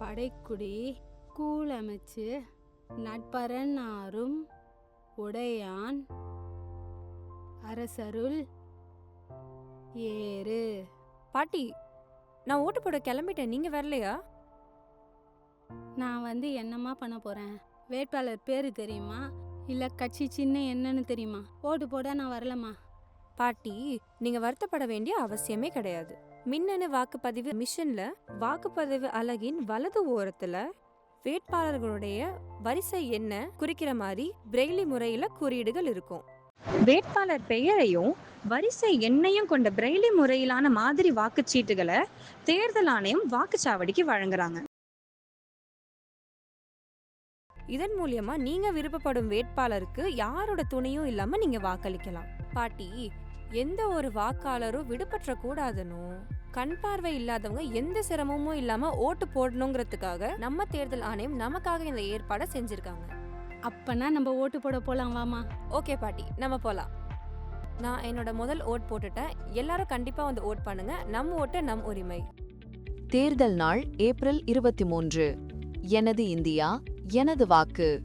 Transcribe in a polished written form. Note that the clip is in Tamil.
படைக்குடி கூலமைச்சு நட்பரனாரும் உடையான் அரசருள் ஏறு. பாட்டி, நான் ஓட்டு போட கிளம்பிட்டேன், நீங்க வரலையா? நான் என்னம்மா பண்ண போறேன்? வேட்பாளர் பேரு தெரியுமா, இல்ல கட்சி சின்ன என்னன்னு தெரியுமா? ஓட்டு போட நான் வரலம்மா. பாட்டி, நீங்க வருத்தப்பட வேண்டிய அவசியமே கிடையாது. மின்னணு வாக்குப்பதிவு மிஷின்ல வாக்குப்பதிவு அலகின் வலது ஓரத்துல வேட்பாளர்களுடைய வரிசை என்ன குறிக்கிற மாதிரி பிரெய்லி முறையில குறியீடுகள் இருக்கும். வேட்பாளர் பெயரையும் வரிசை எண்ணையும் கொண்ட பிரெய்லி முறையிலான மாதிரி வாக்குச்சீட்டுகளை தேர்தல் ஆணையம் வாக்குச்சாவடிக்கு வழங்குறாங்க. இதன் மூலியமா நீங்க விருப்பப்படும் வேட்பாளருக்கு யாரோட துணையும் இல்லாம நீங்க வாக்களிக்கலாம். பாட்டி, எந்த ஒரு வாக்காளரும் விடுபற்ற கூடாதுன்னு கண் பார்வை இல்லாதவங்க எந்த சிரமமும் இல்லாம ஓட்டு போடணுங்கிறதுக்காக நம்ம தேர்தல் ஆணையம் நமக்காக இந்த ஏற்பாடை செஞ்சிருக்காங்க. அப்பனா நம்ம ஓட்டு போட போலாம், வாமா. ஓகே பாட்டி, நம்ம போலாம். நான் என்னோட முதல் ஓட் போட்டுட்டேன். எல்லாரும் கண்டிப்பா வந்து ஓட் பண்ணுங்க. நம் ஓட்டு நம் உரிமை. தேர்தல் நாள் ஏப்ரல் 23. எனது இந்தியா, எனது வாக்கு.